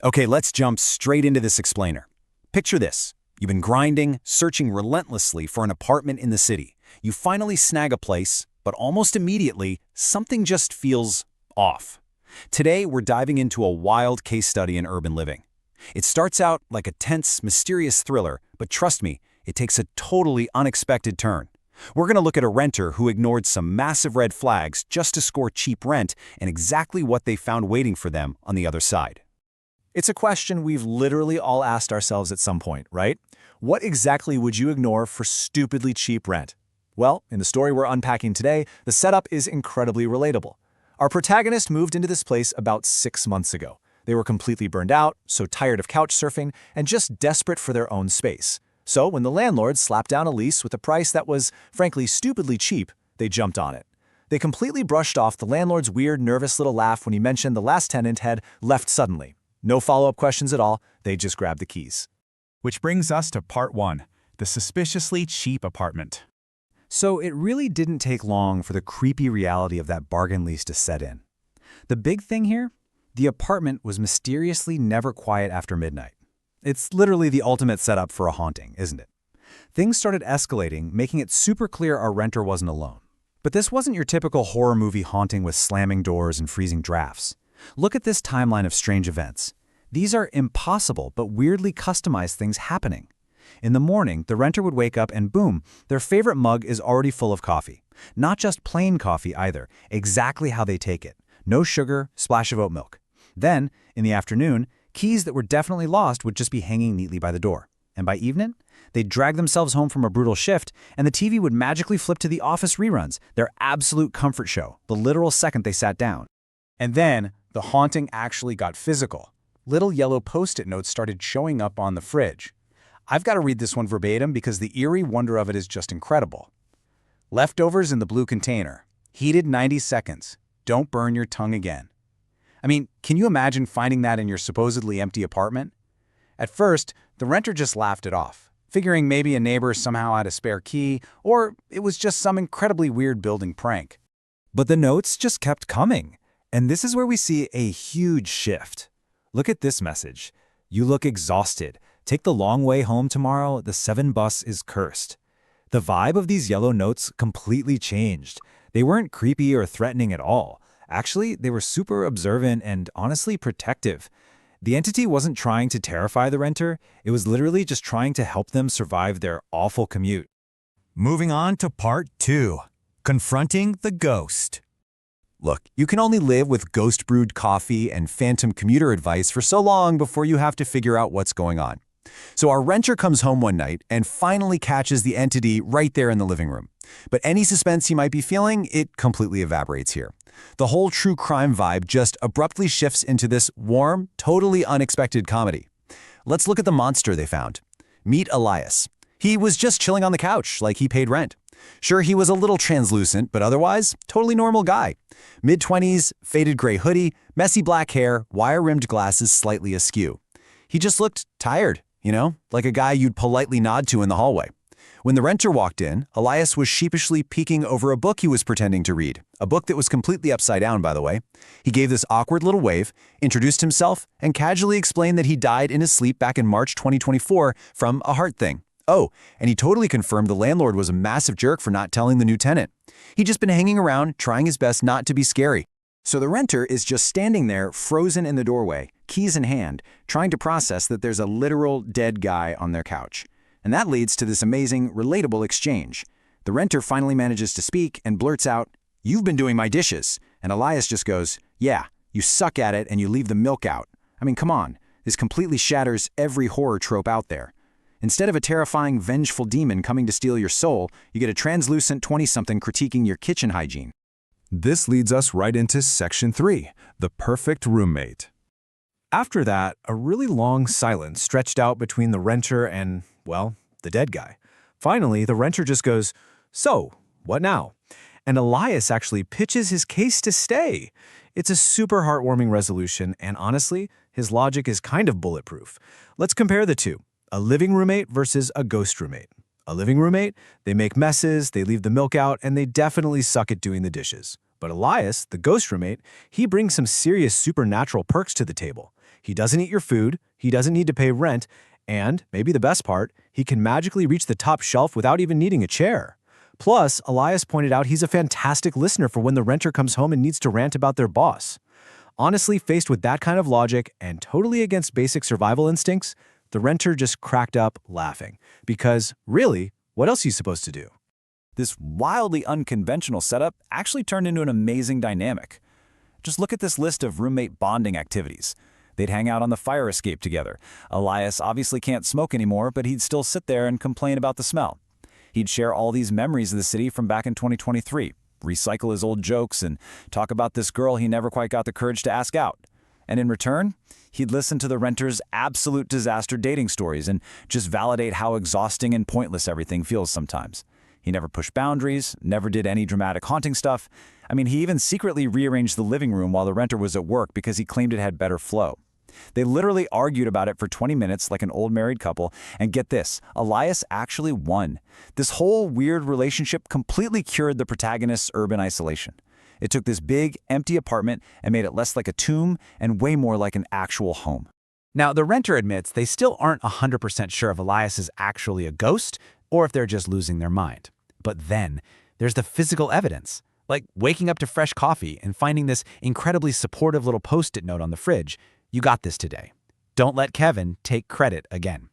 Okay, let's jump straight into this explainer. Picture this. You've been grinding, searching relentlessly for an apartment in the city. You finally snag a place, but almost immediately, something just feels off. Today, we're diving into a wild case study in urban living. It starts out like a tense, mysterious thriller, but trust me, it takes a totally unexpected turn. We're going to look at a renter who ignored some massive red flags just to score cheap rent and exactly what they found waiting for them on the other side. It's a question we've literally all asked ourselves at some point, right? What exactly would you ignore for stupidly cheap rent? Well, in the story we're unpacking today, the setup is incredibly relatable. Our protagonist moved into this place about 6 months ago. They were completely burned out, so tired of couch surfing, and just desperate for their own space. So when the landlord slapped down a lease with a price that was, frankly, stupidly cheap, they jumped on it. They completely brushed off the landlord's weird, nervous little laugh when he mentioned the last tenant had left suddenly. No follow-up questions at all, they just grabbed the keys. Which brings us to part 1, the suspiciously cheap apartment. So it really didn't take long for the creepy reality of that bargain lease to set in. The big thing here? The apartment was mysteriously never quiet after midnight. It's literally the ultimate setup for a haunting, isn't it? Things started escalating, making it super clear our renter wasn't alone. But this wasn't your typical horror movie haunting with slamming doors and freezing drafts. Look at this timeline of strange events. These are impossible but weirdly customized things happening. In the morning, the renter would wake up and boom, their favorite mug is already full of coffee. Not just plain coffee either, exactly how they take it. No sugar, splash of oat milk. Then, in the afternoon, keys that were definitely lost would just be hanging neatly by the door. And by evening, they'd drag themselves home from a brutal shift, and the TV would magically flip to The Office reruns, their absolute comfort show, the literal second they sat down. And then, the haunting actually got physical. Little yellow Post-it notes started showing up on the fridge. I've got to read this one verbatim because the eerie wonder of it is just incredible. Leftovers in the blue container. Heated 90 seconds. Don't burn your tongue again. I mean, can you imagine finding that in your supposedly empty apartment? At first, the renter just laughed it off, figuring maybe a neighbor somehow had a spare key, or it was just some incredibly weird building prank. But the notes just kept coming. And this is where we see a huge shift. Look at this message. You look exhausted. Take the long way home tomorrow. The 7 bus is cursed. The vibe of these yellow notes completely changed. They weren't creepy or threatening at all. Actually, they were super observant and honestly protective. The entity wasn't trying to terrify the renter. It was literally just trying to help them survive their awful commute. Moving on to part 2, confronting the ghost. Look, you can only live with ghost-brewed coffee and phantom commuter advice for so long before you have to figure out what's going on. So our renter comes home one night and finally catches the entity right there in the living room. But any suspense he might be feeling, it completely evaporates here. The whole true crime vibe just abruptly shifts into this warm, totally unexpected comedy. Let's look at the monster they found. Meet Elias. He was just chilling on the couch like he paid rent. Sure, he was a little translucent, but otherwise, totally normal guy. Mid-20s, faded gray hoodie, messy black hair, wire-rimmed glasses slightly askew. He just looked tired, like a guy you'd politely nod to in the hallway. When the renter walked in, Elias was sheepishly peeking over a book he was pretending to read, a book that was completely upside down, by the way. He gave this awkward little wave, introduced himself, and casually explained that he died in his sleep back in March 2024 from a heart thing. Oh, and he totally confirmed the landlord was a massive jerk for not telling the new tenant. He'd just been hanging around, trying his best not to be scary. So the renter is just standing there, frozen in the doorway, keys in hand, trying to process that there's a literal dead guy on their couch. And that leads to this amazing, relatable exchange. The renter finally manages to speak and blurts out, "You've been doing my dishes." And Elias just goes, "Yeah, you suck at it and you leave the milk out." I mean, come on, this completely shatters every horror trope out there. Instead of a terrifying, vengeful demon coming to steal your soul, you get a translucent 20-something critiquing your kitchen hygiene. This leads us right into section 3, the perfect roommate. After that, a really long silence stretched out between the renter and, well, the dead guy. Finally, the renter just goes, "So, what now?" And Elias actually pitches his case to stay. It's a super heartwarming resolution, and honestly, his logic is kind of bulletproof. Let's compare the two. A living roommate versus a ghost roommate. A living roommate, they make messes, they leave the milk out, and they definitely suck at doing the dishes. But Elias, the ghost roommate, he brings some serious supernatural perks to the table. He doesn't eat your food, he doesn't need to pay rent, and, maybe the best part, he can magically reach the top shelf without even needing a chair. Plus, Elias pointed out he's a fantastic listener for when the renter comes home and needs to rant about their boss. Honestly, faced with that kind of logic and totally against basic survival instincts, the renter just cracked up laughing. Because, really, what else are you supposed to do? This wildly unconventional setup actually turned into an amazing dynamic. Just look at this list of roommate bonding activities. They'd hang out on the fire escape together. Elias obviously can't smoke anymore, but he'd still sit there and complain about the smell. He'd share all these memories of the city from back in 2023, recycle his old jokes, and talk about this girl he never quite got the courage to ask out. And in return, he'd listen to the renter's absolute disaster dating stories and just validate how exhausting and pointless everything feels sometimes. He never pushed boundaries, never did any dramatic haunting stuff. I mean, he even secretly rearranged the living room while the renter was at work because he claimed it had better flow. They literally argued about it for 20 minutes like an old married couple, and get this, Elias actually won. This whole weird relationship completely cured the protagonist's urban isolation. It took this big, empty apartment and made it less like a tomb and way more like an actual home. Now, the renter admits they still aren't 100% sure if Elias is actually a ghost or if they're just losing their mind. But then, there's the physical evidence, like waking up to fresh coffee and finding this incredibly supportive little post-it note on the fridge. You got this today. Don't let Kevin take credit again.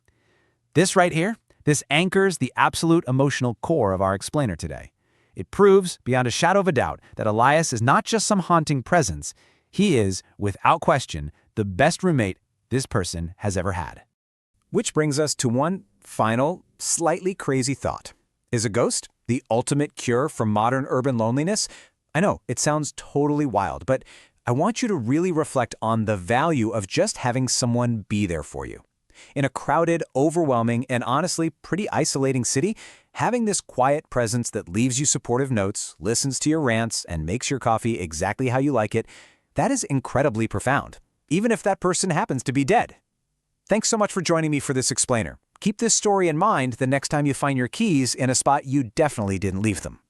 This right here, this anchors the absolute emotional core of our explainer today. It proves, beyond a shadow of a doubt, that Elias is not just some haunting presence. He is, without question, the best roommate this person has ever had. Which brings us to one final, slightly crazy thought. Is a ghost the ultimate cure for modern urban loneliness? I know, it sounds totally wild, but I want you to really reflect on the value of just having someone be there for you. In a crowded, overwhelming, and honestly pretty isolating city, having this quiet presence that leaves you supportive notes, listens to your rants, and makes your coffee exactly how you like it, that is incredibly profound, even if that person happens to be dead. Thanks so much for joining me for this explainer. Keep this story in mind the next time you find your keys in a spot you definitely didn't leave them.